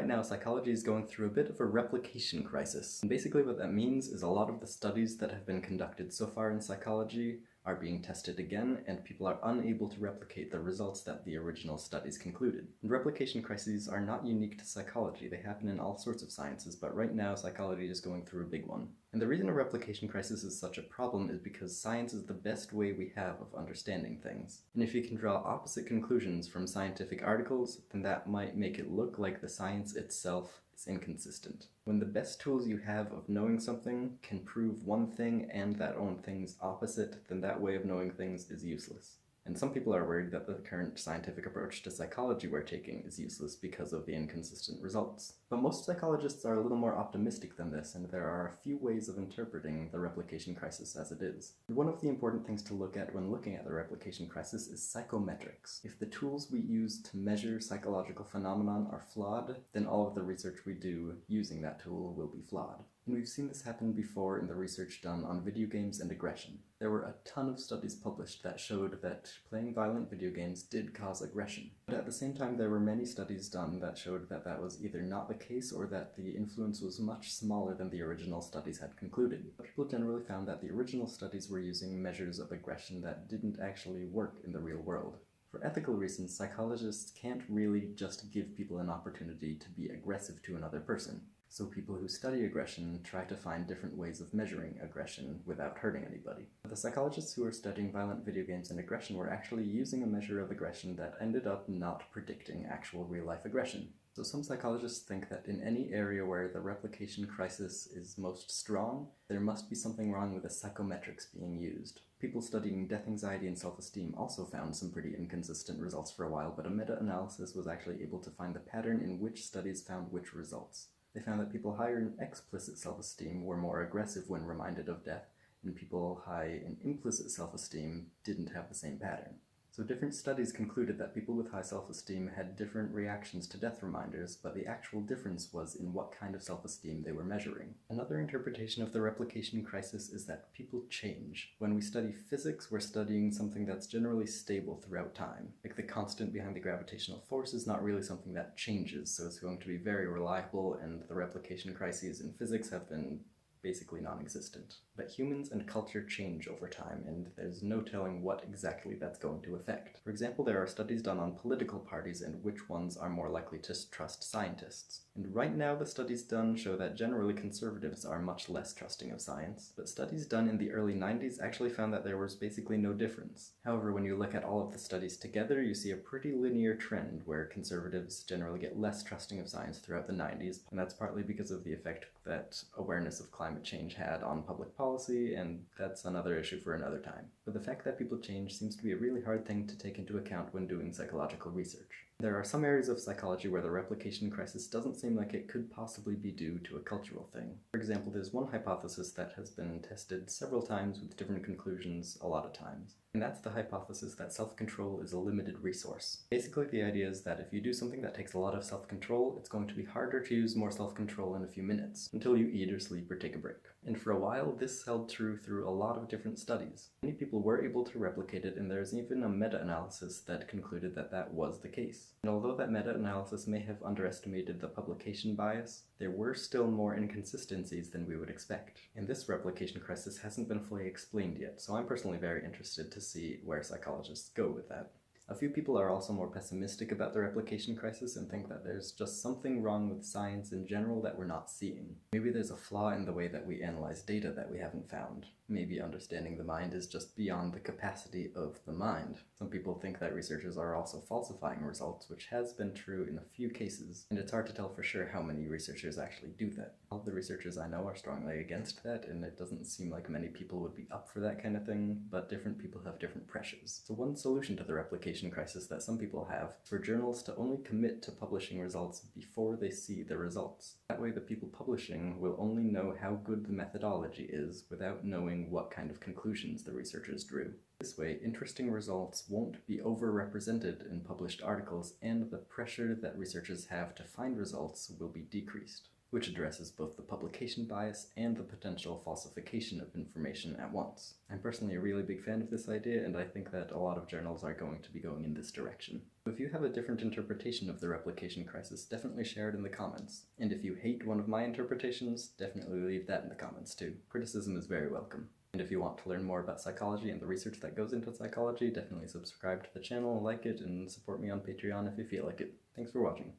Right now, psychology is going through a bit of a replication crisis. And basically what that means is a lot of the studies that have been conducted so far in psychology are being tested again, and people are unable to replicate the results that the original studies concluded. And replication crises are not unique to psychology. They happen in all sorts of sciences, but right now psychology is going through a big one. And the reason a replication crisis is such a problem is because science is the best way we have of understanding things. And if you can draw opposite conclusions from scientific articles, then that might make it look like the science itself is inconsistent. When the best tools you have of knowing something can prove one thing and that own thing's opposite, then that way of knowing things is useless. And some people are worried that the current scientific approach to psychology we're taking is useless because of the inconsistent results. But most psychologists are a little more optimistic than this, and there are a few ways of interpreting the replication crisis as it is. And one of the important things to look at when looking at the replication crisis is psychometrics. If the tools we use to measure psychological phenomenon are flawed, then all of the research we do using that tool will be flawed. And we've seen this happen before in the research done on video games and aggression. There were a ton of studies published that showed that playing violent video games did cause aggression. But at the same time, there were many studies done that showed that that was either not the case or that the influence was much smaller than the original studies had concluded. But people generally found that the original studies were using measures of aggression that didn't actually work in the real world. For ethical reasons, psychologists can't really just give people an opportunity to be aggressive to another person. So people who study aggression try to find different ways of measuring aggression without hurting anybody. But the psychologists who were studying violent video games and aggression were actually using a measure of aggression that ended up not predicting actual real-life aggression. So some psychologists think that in any area where the replication crisis is most strong, there must be something wrong with the psychometrics being used. People studying death anxiety and self-esteem also found some pretty inconsistent results for a while, but a meta-analysis was actually able to find the pattern in which studies found which results. They found that people higher in explicit self-esteem were more aggressive when reminded of death, and people high in implicit self-esteem didn't have the same pattern. So different studies concluded that people with high self-esteem had different reactions to death reminders, but the actual difference was in what kind of self-esteem they were measuring. Another interpretation of the replication crisis is that people change. When we study physics, we're studying something that's generally stable throughout time. Like the constant behind the gravitational force is not really something that changes, so it's going to be very reliable, and the replication crises in physics have been basically non-existent. But humans and culture change over time, and there's no telling what exactly that's going to affect. For example, there are studies done on political parties and which ones are more likely to trust scientists. And right now the studies done show that generally conservatives are much less trusting of science, but studies done in the early 90s actually found that there was basically no difference. However, when you look at all of the studies together, you see a pretty linear trend where conservatives generally get less trusting of science throughout the 90s, and that's partly because of the effect that awareness of climate change had on public policy, and that's another issue for another time. But the fact that people change seems to be a really hard thing to take into account when doing psychological research. There are some areas of psychology where the replication crisis doesn't seem like it could possibly be due to a cultural thing. For example, there's one hypothesis that has been tested several times with different conclusions a lot of times. And that's the hypothesis that self-control is a limited resource. Basically, the idea is that if you do something that takes a lot of self-control, it's going to be harder to use more self-control in a few minutes, until you eat or sleep or take a break. And for a while, this held true through a lot of different studies. Many people were able to replicate it, and there's even a meta-analysis that concluded that that was the case. And although that meta-analysis may have underestimated the publication bias, there were still more inconsistencies than we would expect. And this replication crisis hasn't been fully explained yet, so I'm personally very interested to see where psychologists go with that. A few people are also more pessimistic about the replication crisis and think that there's just something wrong with science in general that we're not seeing. Maybe there's a flaw in the way that we analyze data that we haven't found. Maybe understanding the mind is just beyond the capacity of the mind. Some people think that researchers are also falsifying results, which has been true in a few cases, and it's hard to tell for sure how many researchers actually do that. All of the researchers I know are strongly against that, and it doesn't seem like many people would be up for that kind of thing, but different people have different pressures. So one solution to the replication crisis that some people have is for journals to only commit to publishing results before they see the results. That way the people publishing will only know how good the methodology is without knowing what kind of conclusions the researchers drew. This way, interesting results won't be overrepresented in published articles, and the pressure that researchers have to find results will be decreased. which addresses both the publication bias and the potential falsification of information at once. I'm personally a really big fan of this idea, and I think that a lot of journals are going to be going in this direction. If you have a different interpretation of the replication crisis, definitely share it in the comments. And if you hate one of my interpretations, definitely leave that in the comments too. Criticism is very welcome. And if you want to learn more about psychology and the research that goes into psychology, definitely subscribe to the channel, like it, and support me on Patreon if you feel like it. Thanks for watching.